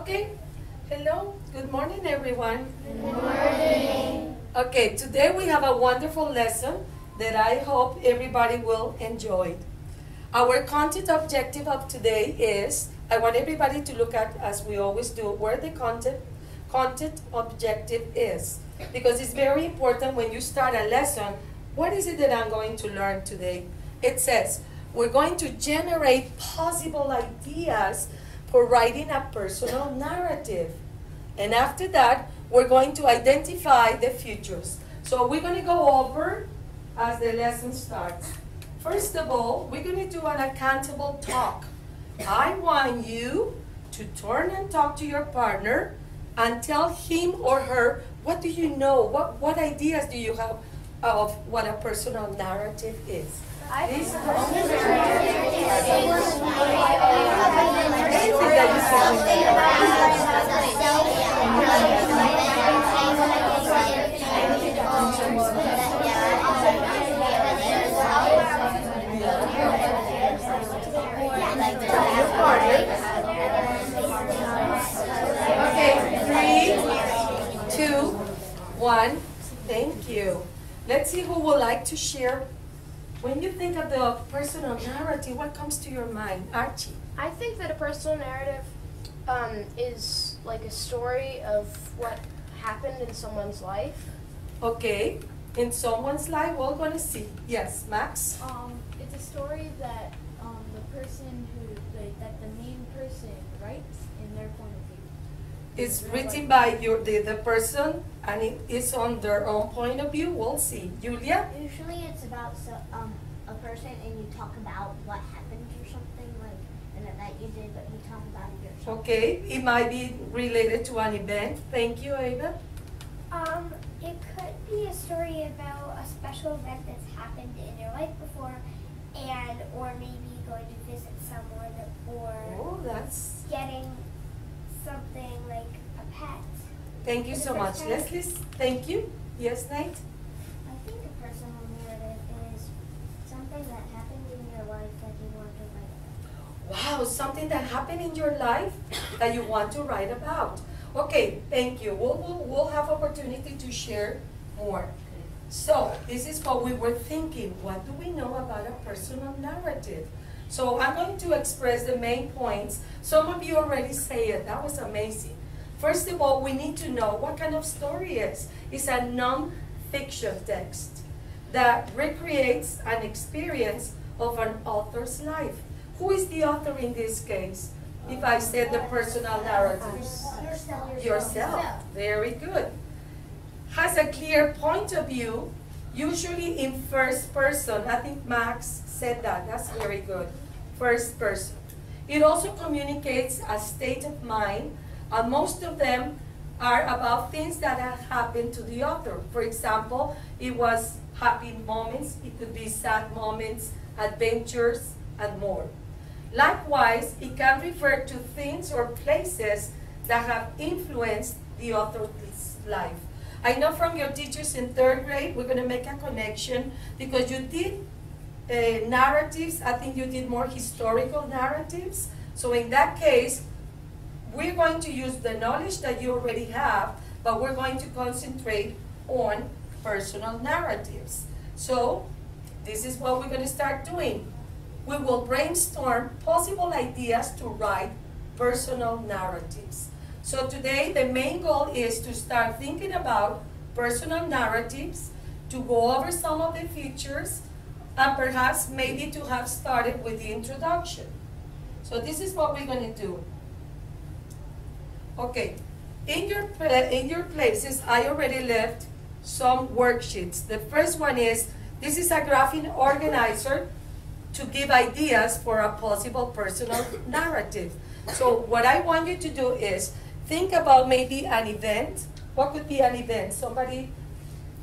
Okay. Hello. Good morning, everyone. Good morning. Okay, today we have a wonderful lesson that I hope everybody will enjoy. Our content objective of today is, I want everybody to look at, as we always do, where the content objective is. Because it's very important when you start a lesson, what is it that I'm going to learn today? It says, we're going to generate possible ideas for writing a personal narrative. And after that, we're going to identify the futures. So we're going to go over as the lesson starts. First of all, we're going to do an accountable talk. I want you to turn and talk to your partner and tell him or her, what do you know? What ideas do you have of what a personal narrative is? This personal narrative Okay, 3, 2, 1. Thank you. Let's see who would like to share. When you think of the personal narrative, what comes to your mind? Archie? I think that a personal narrative is like a story of what happened in someone's life. Okay, in someone's life, we're going to see. Yes, Max? It's a story that the main person writes in their point of view. It's written by the person, and it is on their own point of view. We'll see. Julia? Usually it's about a person and you talk about what happened or something, like an event you did, but you talk about it yourself. Okay, it might be related to an event. Thank you, Ava. It could be a story about a special event that's happened in your life before, or maybe going to visit someone, or that's... getting something like a pet. Thank you so much. Leslie, thank you. Yes, Nate? I think a personal narrative is something that happened in your life that you want to write about. Wow, something that happened in your life that you want to write about. Okay, thank you. We'll have opportunity to share more. So, this is what we were thinking. What do we know about a personal narrative? So, I'm going to express the main points. Some of you already say it. That was amazing. First of all, we need to know what kind of story it is. It's a non-fiction text that recreates an experience of an author's life. Who is the author in this case? If I said the personal narrative. Yourself. Very good. Has a clear point of view, usually in first person. I think Max said that. That's very good. First person. It also communicates a state of mind, and most of them are about things that have happened to the author. For example, it was happy moments, it could be sad moments, adventures, and more. Likewise, it can refer to things or places that have influenced the author's life. I know from your teachers in 3rd grade, we're going to make a connection because you did narratives. I think you did more historical narratives. So in that case, we're going to use the knowledge that you already have, but we're going to concentrate on personal narratives. So this is what we're going to start doing. We will brainstorm possible ideas to write personal narratives. So today, the main goal is to start thinking about personal narratives, to go over some of the features, and perhaps maybe to have started with the introduction. So this is what we're going to do. Okay, in your places, I already left some worksheets. The first one is, this is a graphic organizer to give ideas for a possible personal narrative. So what I want you to do is, think about maybe an event. What could be an event? Somebody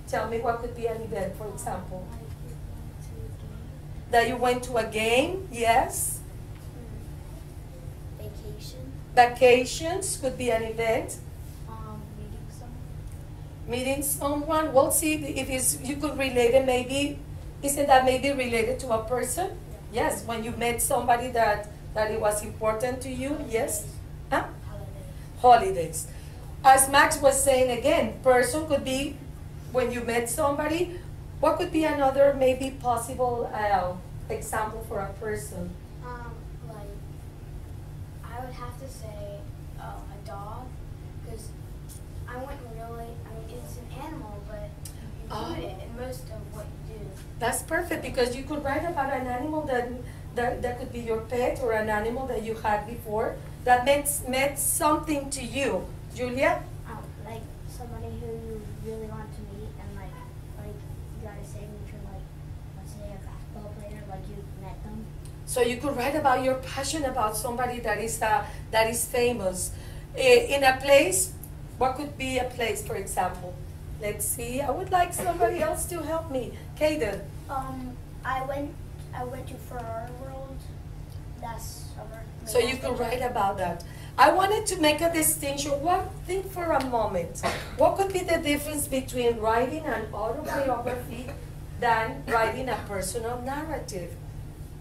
tell me what could be an event, for example. That you went to a game, yes. Vacation. Vacations could be an event. Meeting someone. Meeting someone. We'll see if you could relate it maybe. Isn't that maybe related to a person? Yes, when you met somebody that it was important to you, yes. Huh? holidays. As Max was saying again, person could be when you met somebody. What could be another maybe possible example for a person? Like, I would have to say a dog, because I wouldn't really, I mean, it's an animal, but you include it in most of what you do. That's perfect, because you could write about an animal that could be your pet or an animal that you had before that meant something to you. Julia? Like somebody who you really want to meet and like you got a signature, like let's say a basketball player, like you met them. So you could write about your passion about somebody that is famous. In a place, what could be a place, for example? Let's see, I would like somebody else to help me. Kaden. I went to Ferrari World last summer. So you could write about that. I wanted to make a distinction. Think for a moment. What could be the difference between writing an autobiography than writing a personal narrative?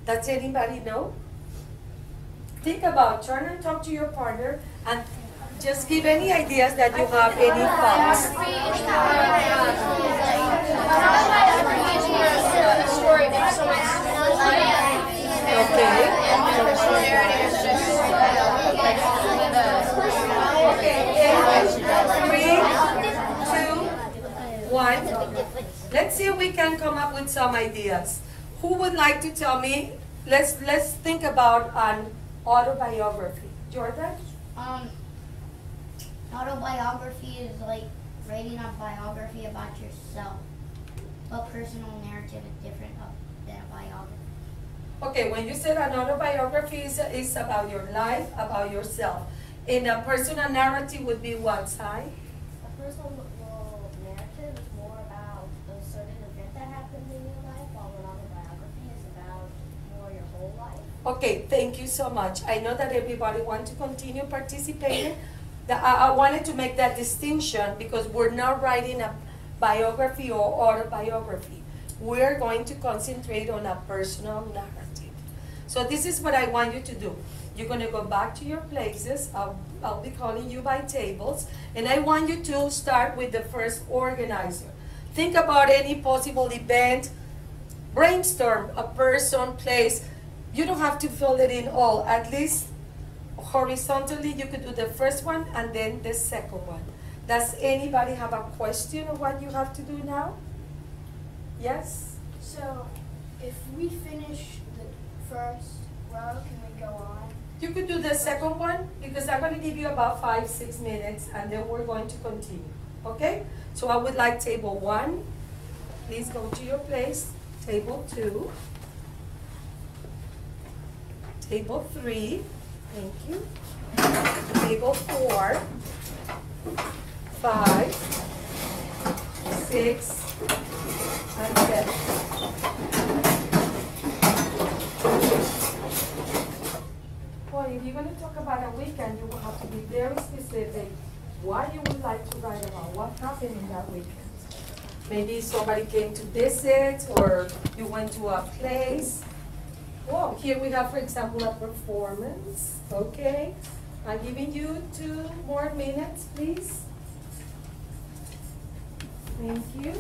Does anybody know? Think about, turn and talk to your partner and just give any ideas that you have, any thoughts. A story of someone's life. Okay. And my personal narrative is just Okay, 3, 2, 1. Let's see if we can come up with some ideas. Who would like to tell me? Let's think about an autobiography. Jordan? Autobiography is like writing a biography about yourself, but personal narrative is different than a biography. Okay, when you said an autobiography is about your life, about yourself. In a personal narrative would be what, Sai? A personal narrative is more about a certain event that happened in your life, while an autobiography is about more your whole life. Okay, thank you so much. I know that everybody wants to continue participating. I wanted to make that distinction because we're not writing a biography or autobiography. We're going to concentrate on a personal narrative. So this is what I want you to do. You're going to go back to your places. I'll be calling you by tables. And I want you to start with the first organizer. Think about any possible event. Brainstorm a person, place. You don't have to fill it in all. At least horizontally, you could do the first one and then the second one. Does anybody have a question of what you have to do now? Yes? So, if we finish the first row, can we go on? You could do the second one because I'm going to give you about 5-6 minutes and then we're going to continue. Okay? So I would like table 1. Please go to your place. Table 2. Table 3. Thank you. Table 4. 5. 6. And 7. Well, if you're going to talk about a weekend, you will have to be very specific what you would like to write about, what happened in that weekend. Maybe somebody came to visit or you went to a place. Well, here we have, for example, a performance. Okay. I'm giving you 2 more minutes, please. Thank you.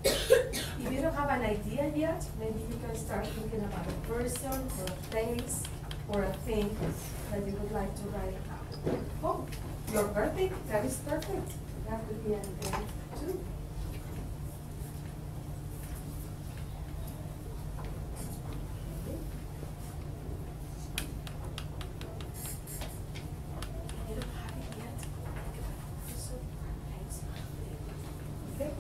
If you don't have an idea yet, maybe you can start thinking about a person or a place or a thing that you would like to write about. Oh, your birthday? That is perfect. That would be an event too. You don't have it yet? Okay.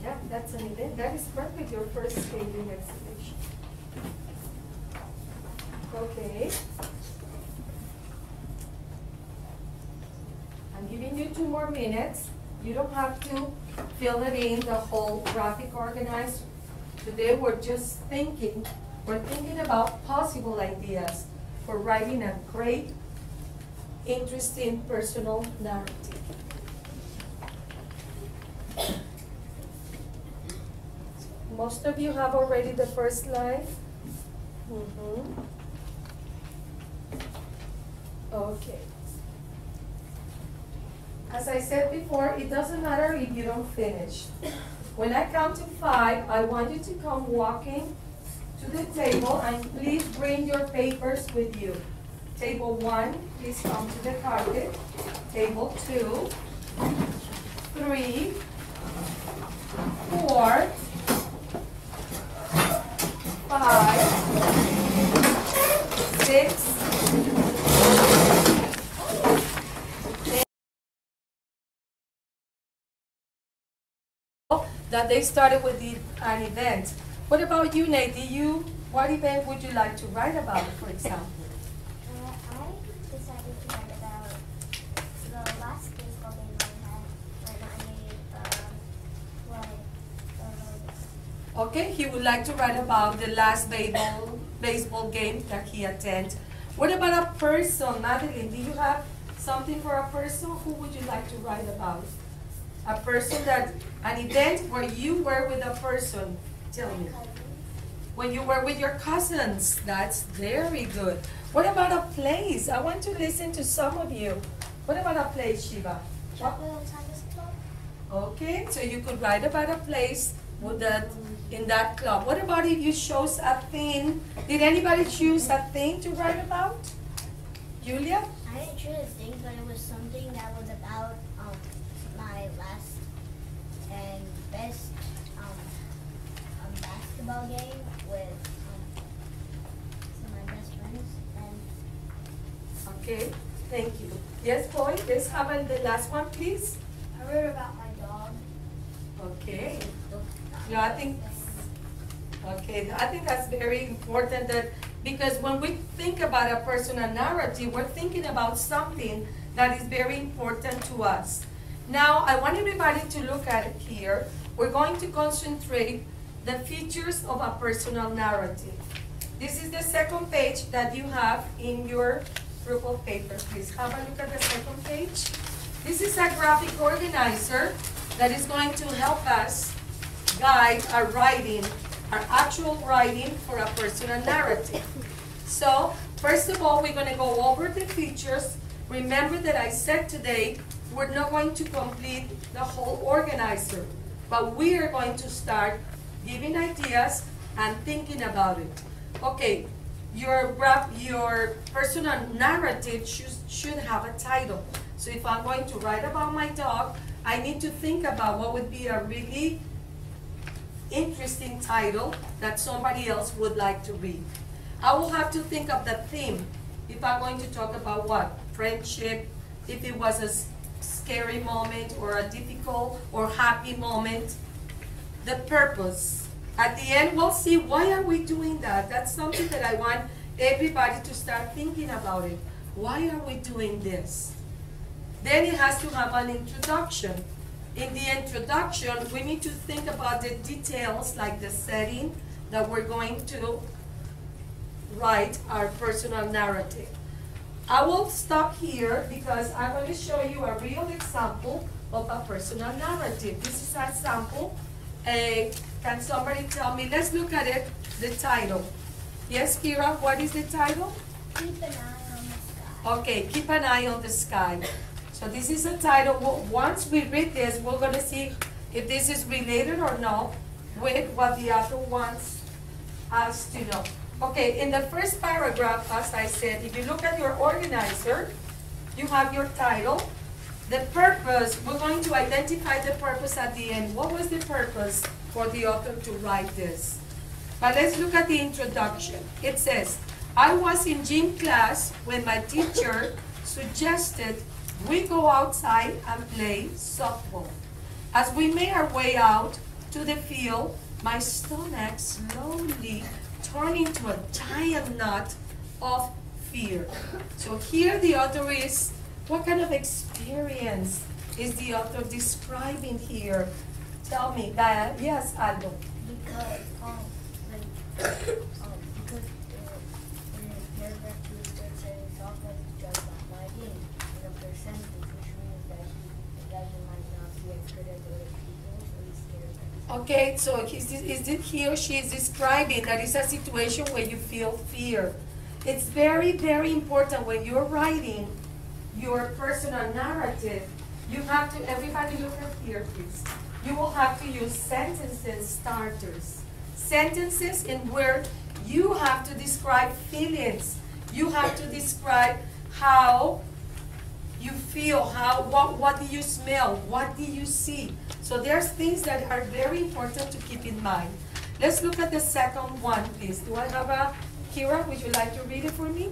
Yeah, that's an event. That is perfect, your first skating exhibition. Okay. I'm giving you 2 more minutes. You don't have to fill it in, the whole graphic organizer. Today we're just thinking, we're thinking about possible ideas for writing a great, interesting personal narrative. Most of you have already the first line. Mm-hmm. Okay. As I said before, it doesn't matter if you don't finish. When I count to 5, I want you to come walking to the table, and please bring your papers with you. Table 1, please come to the carpet. Table 2, 3, 4, 5, 6, that they started with an event. What about you, Nate? What event would you like to write about, for example? I decided to write about the last baseball game I had when I made Okay, he would like to write about the last baseball game that he attended. What about a person, Madeline? Do you have something for a person? Who would you like to write about? A person an event where you were with a person. Tell me. When you were with your cousins. That's very good. What about a place? I want to listen to some of you. What about a place, Shiva? Okay, so you could write about a place in that club. What about if you chose a thing? Did anybody choose a thing to write about? Julia? I didn't choose a thing, but it was something that was about my last and best basketball game with some of my best friends. Okay, thank you. Yes, boy, let's have the last one, please. I wrote about my dog. Okay. Yeah, I think that's very important because when we think about a personal narrative, we're thinking about something that is very important to us. Now, I want everybody to look at it here. We're going to concentrate the features of a personal narrative. This is the second page that you have in your group of papers. Please have a look at the second page. This is a graphic organizer that is going to help us guide our writing, our actual writing for a personal narrative. So, first of all, we're going to go over the features. Remember that I said today, we're not going to complete the whole organizer, but we are going to start giving ideas and thinking about it. Okay, your personal narrative should have a title. So if I'm going to write about my dog, I need to think about what would be a really interesting title that somebody else would like to read. I will have to think of the theme. If I'm going to talk about what? Friendship, if it was a scary moment or a difficult or happy moment. The purpose. At the end, we'll see why are we doing that. That's something that I want everybody to start thinking about it. Why are we doing this? Then it has to have an introduction. In the introduction, we need to think about the details like the setting that we're going to write our personal narrative. I will stop here because I'm going to show you a real example of a personal narrative. This is a sample. Can somebody tell me? Let's look at it, the title. Yes, Kira, what is the title? Keep an eye on the sky. Okay, keep an eye on the sky. So this is a title. Once we read this, we're going to see if this is related or not with what the author wants us to know. Okay, in the first paragraph, as I said, if you look at your organizer, you have your title. The purpose, we're going to identify the purpose at the end. What was the purpose for the author to write this? But let's look at the introduction. It says, I was in gym class when my teacher suggested we go outside and play softball. As we made our way out to the field, my stomach slowly turned into a giant knot of fear. So here the author is, what kind of experience is the author describing here? Tell me that. Yes, Aldo. Because in his paragraph he was just saying softball is just not my game in a percentage, which means that he might not be as good as other people, so he's scared that he's Okay, so he or she is describing that it's a situation where you feel fear. It's very, very important when you're writing your personal narrative, you have to, everybody look up here please. You will have to use sentences starters. Sentences in where you have to describe feelings. You have to describe how you feel, what do you smell, what do you see. So there's things that are very important to keep in mind. Let's look at the second one, please. Do I have a, Kira, would you like to read it for me?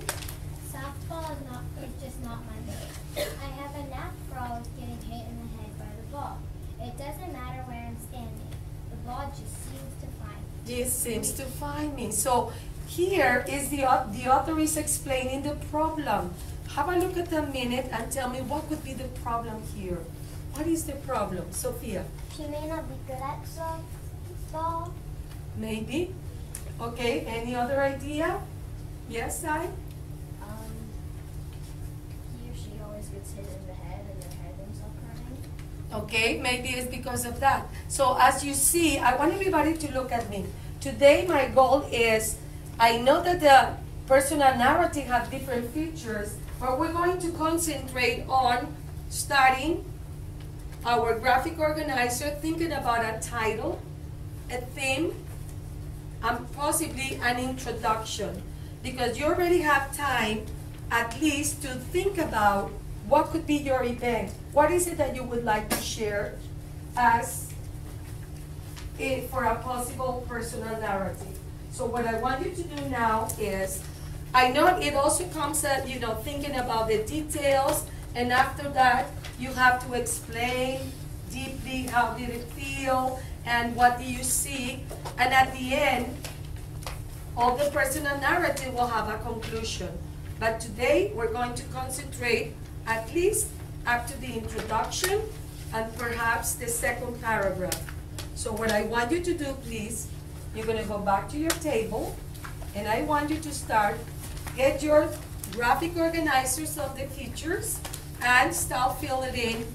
Softball is just not my thing. I have a knack for always getting hit in the head by the ball. It doesn't matter where I'm standing. The ball just seems to find me. It seems to find me. So here is the author is explaining the problem. Have a look at the minute and tell me what could be the problem here. What is the problem, Sophia? She may not be good at softball. Maybe. Okay, any other idea? Yes, I? He or she always gets hit in the head and their head ends up hurting. Okay, maybe it's because of that. So as you see, I want everybody to look at me. Today my goal is, I know that the personal narrative has different features, but we're going to concentrate on starting our graphic organizer, thinking about a title, a theme, and possibly an introduction. Because you already have time at least to think about what could be your event. What is it that you would like to share as for a possible personal narrative? So what I want you to do now is, I know it also comes at, you know, thinking about the details, and after that, you have to explain deeply how did it feel, and what do you see, and at the end, all the personal narrative will have a conclusion. But today, we're going to concentrate at least up to the introduction, and perhaps the second paragraph. So what I want you to do, please, you're gonna go back to your table, and I want you to start, get your graphic organizers of the features, and start filling in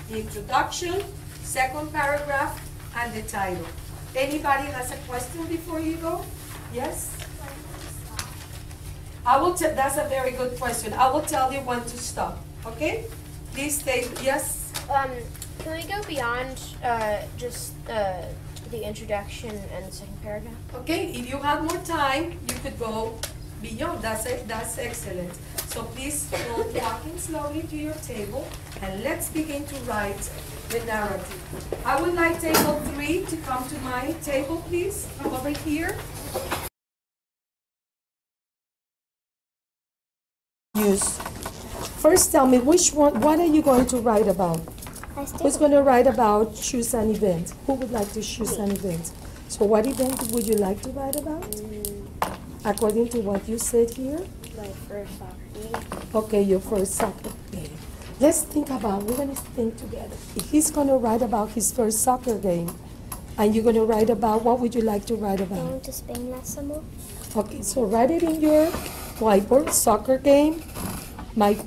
the introduction, second paragraph, and the title. Anybody has a question before you go? Yes? That's a very good question. I will tell you when to stop, okay? Please stay, yes? Can we go beyond just the introduction and the second paragraph? Okay, if you have more time, you could go beyond. That's excellent. So please go walking slowly to your table, and let's begin to write the narrative. I would like table 3 to come to my table, please. Come over here. First, tell me which one. What are you going to write about? Who's going to write about choose an event? Who would like to choose an event? So what event would you like to write about? According to what you said here? My first soccer game. Okay, your first soccer game. Let's think about, we're going to think together. If he's going to write about his first soccer game, and you're going to write about, what would you like to write about? Going to Spain last summer. Okay, so write it in your whiteboard, soccer game. Mike,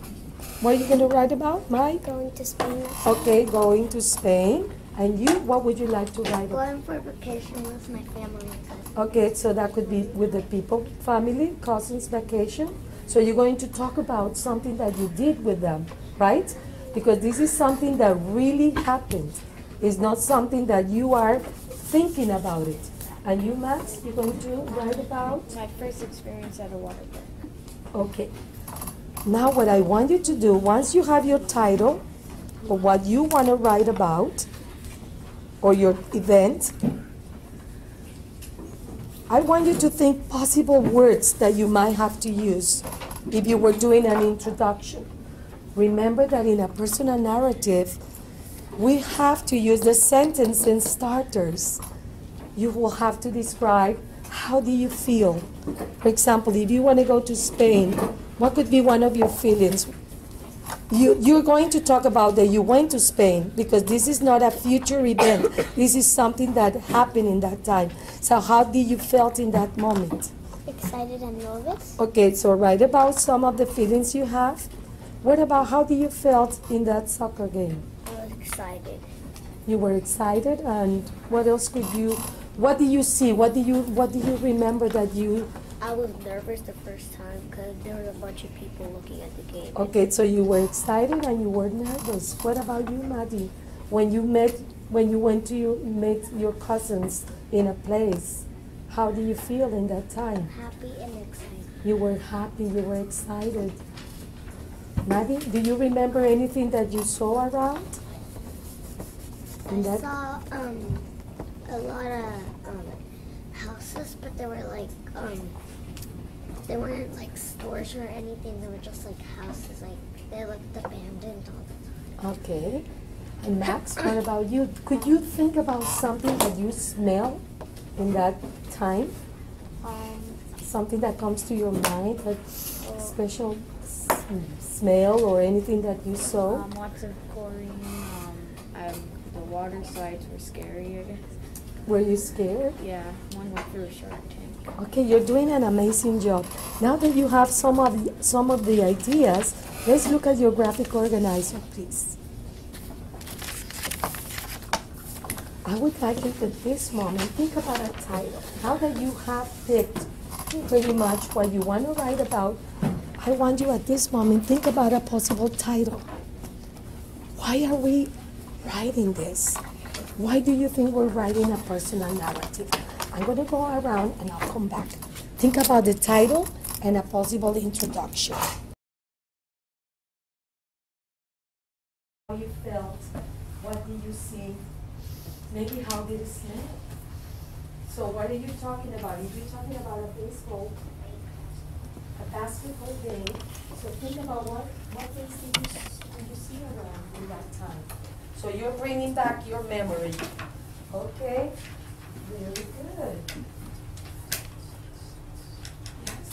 what are you going to write about, Mike? Going to Spain last summer. Okay, going to Spain. And you, what would you like to write about? Going for vacation with my family and cousins. Okay, so that could be with the people, family, cousins, vacation. So you're going to talk about something that you did with them, right? Because this is something that really happened. It's not something that you are thinking about it. And you, Max, you're going to write about? My first experience at a water park. Okay. Now what I want you to do, once you have your title, or what you want to write about, or your event, I want you to think possible words that you might have to use if you were doing an introduction. Remember that in a personal narrative, we have to use the sentence and starters. You will have to describe how do you feel. For example, if you want to go to Spain, what could be one of your feelings? You're going to talk about that you went to Spain, because this is not a future event. This is something that happened in that time. So how did you felt in that moment? Excited and nervous. Okay, so write about some of the feelings you have. What about how did you felt in that soccer game? I was excited. You were excited, and what else what do you see? What do you remember that you? I was nervous the first time because there were a bunch of people looking at the game. Okay, so you were excited and you were nervous. What about you, Maddie? When you met your cousins in a place, how do you feel in that time? Happy and excited. You were happy, you were excited. Maddie, do you remember anything that you saw around? I saw a lot of houses, but they were like they weren't like stores or anything. They were just like houses. Like they looked abandoned all the time. Okay. And Max, what about you? Could you think about something that you smell in that time? Something that comes to your mind, like special smell or anything that you saw? Lots of chlorine. The water slides were scary, I guess. Were you scared? Yeah, one went through a shark tank. Okay, you're doing an amazing job. Now that you have some of the ideas, let's look at your graphic organizer, please. I would like you at this moment think about a title. Now that you have picked pretty much what you want to write about, I want you at this moment think about a possible title. Why are we writing this? Why do you think we're writing a personal narrative? I'm going to go around and I'll come back. Think about the title and a possible introduction. How you felt? What did you see? Maybe how did it smell? So what are you talking about? If you're talking about a basketball game, so think about what things did you see around in that time? So you're bringing back your memory. Okay? Very good. Yes.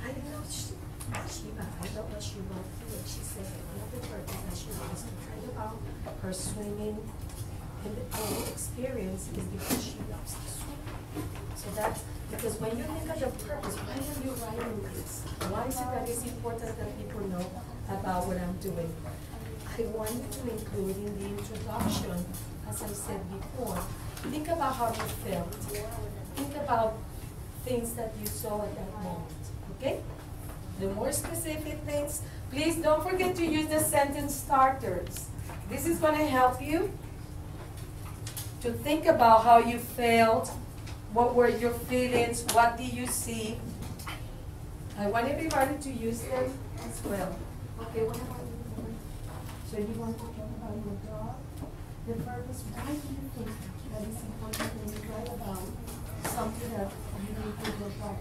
I know Shiva, I don't know she wrote here. She said that one of the purposes that she was concerned about her swimming and the whole experience is because she loves to swim. So that's because when you think of the purpose, why are you writing this? Why is it that it's important that people know about what I'm doing? I want you to include in the introduction, as I said before, think about how you felt. Think about things that you saw at that moment, okay? The more specific things, please don't forget to use the sentence starters. This is going to help you to think about how you felt, what were your feelings, what did you see. I want everybody to use them as well. Okay, what about you? So you want to talk about your dog? The purpose, why do you think that it's important when you write about something that you need with your dog?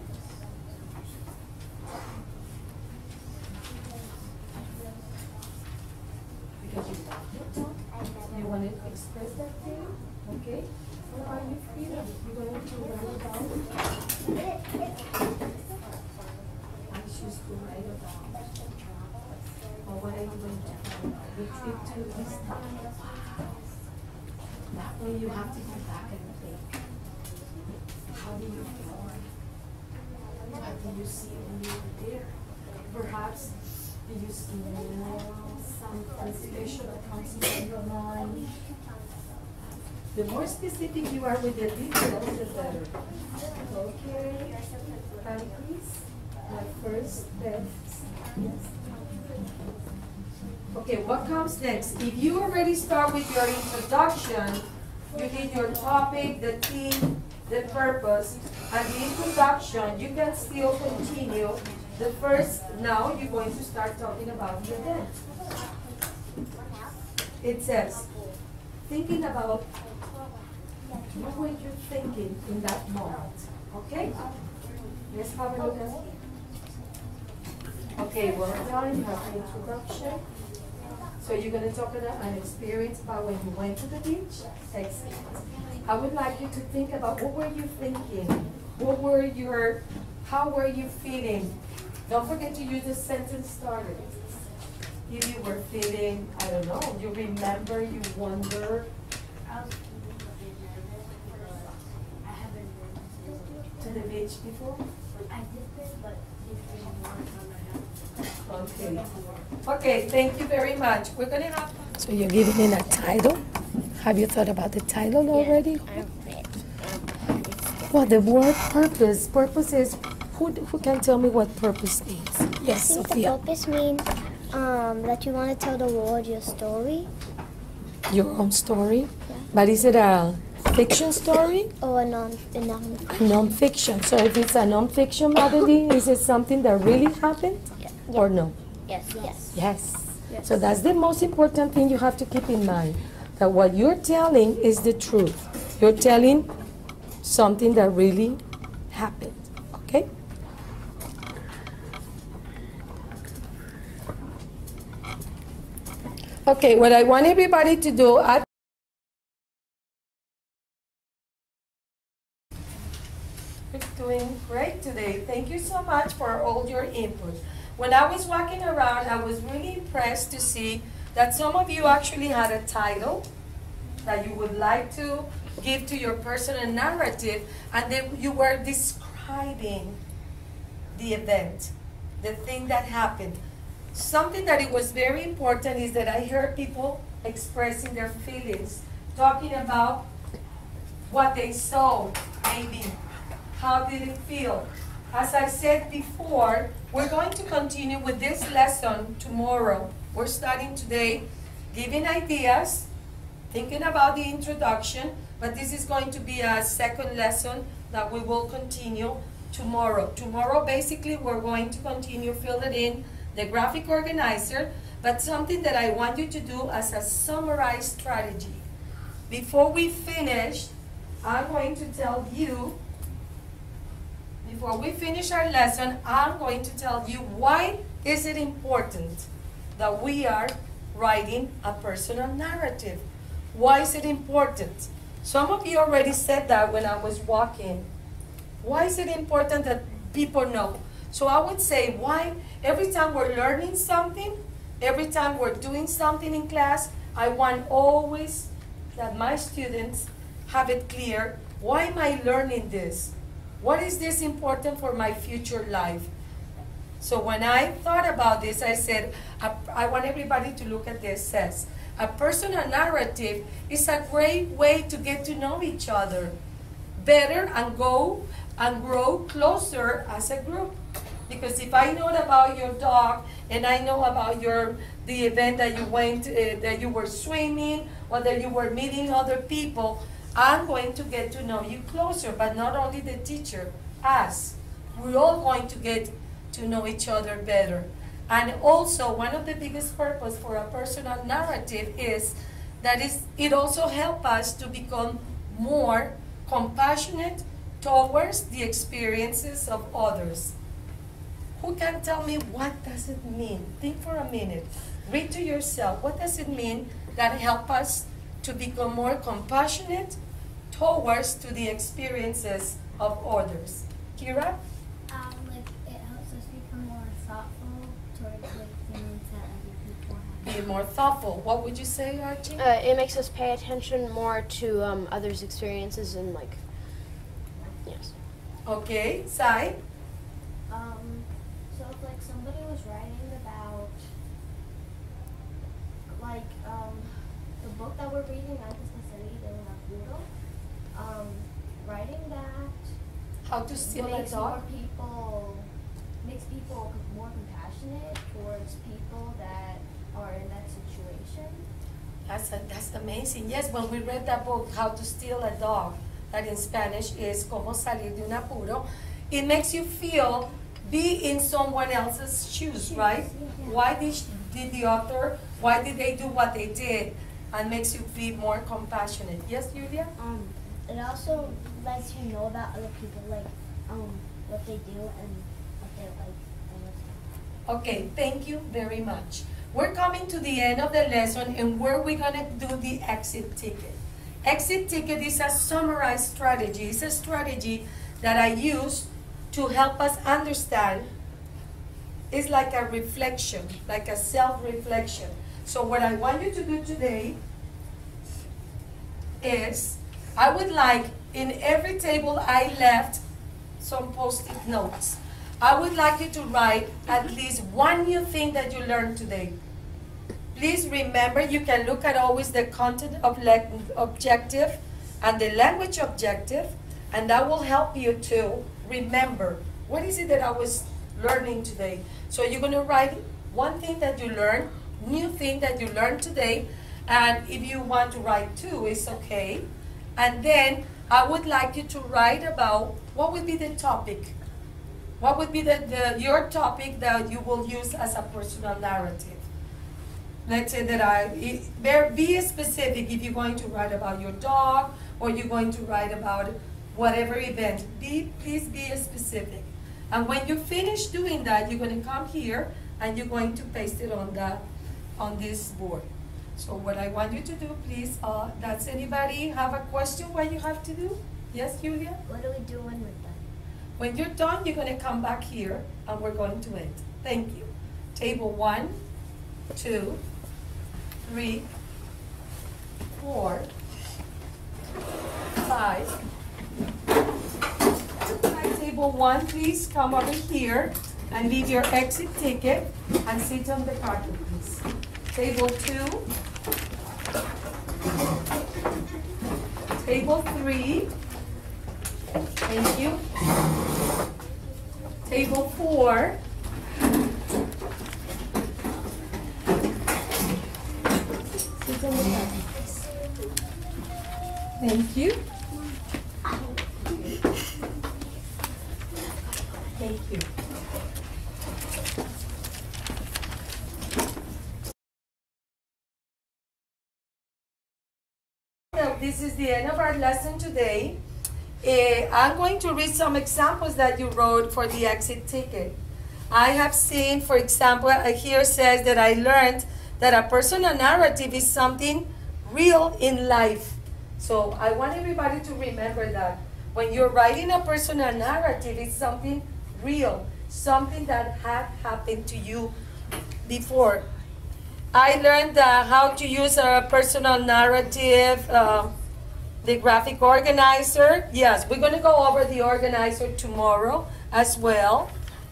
Because you love your dog? You want to express that thing? Okay? What are you feeling? You're going to write about I choose to write about. Or what are you going to write about? The trip to Istanbul. That way you have to go back and think. How do you feel? What do you see when you were there? Perhaps do you smell something special that comes into your mind? The more specific you are with the details, the better. Okay. Patty, please. My first step. Yes. Okay, what comes next? If you already start with your introduction, you did your topic, the theme, the purpose, and the introduction, you can still continue. The first, now you're going to start talking about the event. It says, thinking about what were you thinking in that moment? Okay? Let's have a look at it. Okay, well done. You have the introduction. So you're going to talk about an experience about when you went to the beach? Excellent. I would like you to think about what were you thinking? How were you feeling? Don't forget to use the sentence starters. If you were feeling, I don't know, you remember, you wonder. to the beach before? I did this, but it's been a long time I have. Okay. Okay, thank you very much. We're gonna have. So you're giving it a title? Have you thought about the title already? Well, the word purpose. Purpose is, who can tell me what purpose means? Yes, I think the Sophia. purpose means that you want to tell the world your story Your own story? Yeah. But is it a fiction story? or a Non-fiction. So if it's a non-fiction, Madeline, is it something that really happened? Or no? Yes, yes. Yes. So that's the most important thing you have to keep in mind. That what you're telling is the truth. You're telling something that really happened. Okay? Okay, what I want everybody to do, you're doing great today. Thank you so much for all your input. When I was walking around, I was really impressed to see that some of you actually had a title that you would like to give to your personal narrative, and then you were describing the event, the thing that happened. Something that it was very important is that I heard people expressing their feelings, talking about what they saw, maybe. How did it feel? As I said before, we're going to continue with this lesson tomorrow. We're starting today giving ideas, thinking about the introduction, but this is going to be a second lesson that we will continue tomorrow. Tomorrow, basically, we're going to continue filling in the graphic organizer, but something that I want you to do as a summarized strategy. Before we finish, I'm going to tell you, before we finish our lesson, I'm going to tell you why is it important that we are writing a personal narrative. Why is it important? Some of you already said that when I was walking. Why is it important that people know? So I would say, why every time we're learning something, every time we're doing something in class, I want always that my students have it clear, why am I learning this? What is this important for my future life? So when I thought about this, I said, I want everybody to look at this. It says, a personal narrative is a great way to get to know each other better and go and grow closer as a group. Because if I know about your dog and I know about the event that you went, that you were swimming or that you were meeting other people, I'm going to get to know you closer. But not only the teacher, us. We're all going to get to know each other better. And also, one of the biggest purpose for a personal narrative is that it also helps us to become more compassionate towards the experiences of others. Who can tell me what does it mean? Think for a minute. Read to yourself. What does it mean that help us to become more compassionate towards to the experiences of others? Kira? Like it helps us become more thoughtful towards like feelings that other people have. Be more thoughtful. What would you say, Archie? It makes us pay attention more to others' experiences and like, yes. Okay, Sai? So if like somebody was writing about like the book that we're reading, Antes de salir de un apuro, writing that How to steal a makes dog? makes people more compassionate towards people that are in that situation. That's amazing. Yes, when we read that book, How to Steal a Dog, that in Spanish is Cómo salir de un apuro, it makes you feel, be in someone else's shoes, right? Why did the author, why did they do what they did? And makes you feel more compassionate. Yes, Julia? It also lets you know about other people, like what they do and what they like. Okay, thank you very much. We're coming to the end of the lesson, and where we're gonna do the exit ticket. Exit ticket is a summarized strategy. It's a strategy that I use to help us understand. It's like a reflection, like a self-reflection. So what I want you to do today is, I would like in every table I left some post-it notes. I would like you to write at least one new thing that you learned today. Please remember, you can look at always the content objective and the language objective, and that will help you to remember, what is it that I was learning today? So you're going to write one thing that you learned, new thing that you learned today, and if you want to write two, it's okay. And then I would like you to write about what would be the topic. What would be your topic that you will use as a personal narrative? Let's say that be specific if you're going to write about your dog or you're going to write about whatever event. Please be specific. And when you finish doing that, you're going to come here and you're going to paste it on this board. So what I want you to do, please, does anybody have a question what you have to do? Yes, Julia? What do we do when we're done? When you're done, you're going to come back here and we're going to end. Thank you. Table 1, 2, 3, 4, 5. Table 1, please come over here and leave your exit ticket and sit on the carpet, please. Table 2. Table 3. Thank you. Table 4. Sit on the carpet. Thank you. Thank you. This is the end of our lesson today. I'm going to read some examples that you wrote for the exit ticket. I have seen, for example, here says that I learned that a personal narrative is something real in life. So I want everybody to remember that. When you're writing a personal narrative, it's something real, something that had happened to you before. I learned how to use a personal narrative, the graphic organizer. Yes, we're going to go over the organizer tomorrow as well.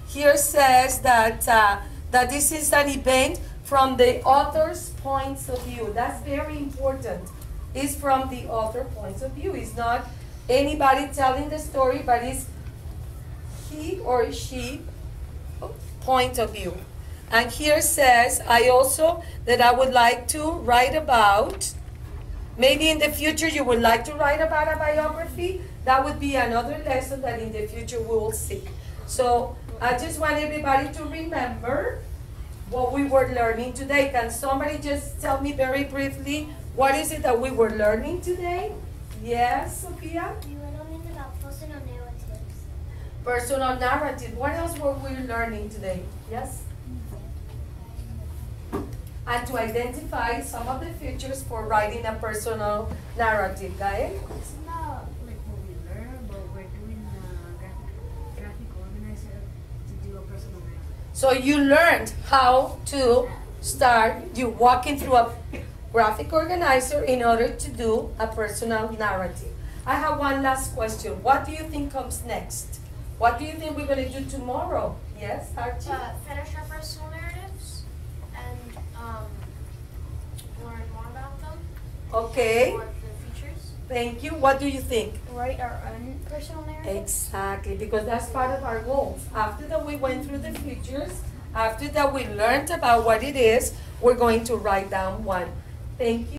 Here says that, that this is an event from the author's points of view. That's very important. It's from the author's points of view. It's not anybody telling the story, but it's he or she point of view. And here says, I also, that I would like to write about, maybe in the future you would like to write about a biography. That would be another lesson that in the future we will see. So I just want everybody to remember what we were learning today. Can somebody just tell me very briefly, what is it that we were learning today? Yes, Sophia? We were learning about personal narratives. Personal narrative. What else were we learning today? Yes? And to identify some of the features for writing a personal narrative. Gael? It's not like what we learn, but we're doing a graphic organizer to do a personal narrative. So you learned how to start, you walking through a graphic organizer in order to do a personal narrative. I have one last question. What do you think comes next? What do you think we're going to do tomorrow? Yes, Archie? Finish our personal narratives and learn more about them. Okay. More of the features. Thank you. What do you think? Write our own personal narratives. Exactly, because that's part of our goals. After that we went through the features, after that we learned about what it is, we're going to write down one. Thank you.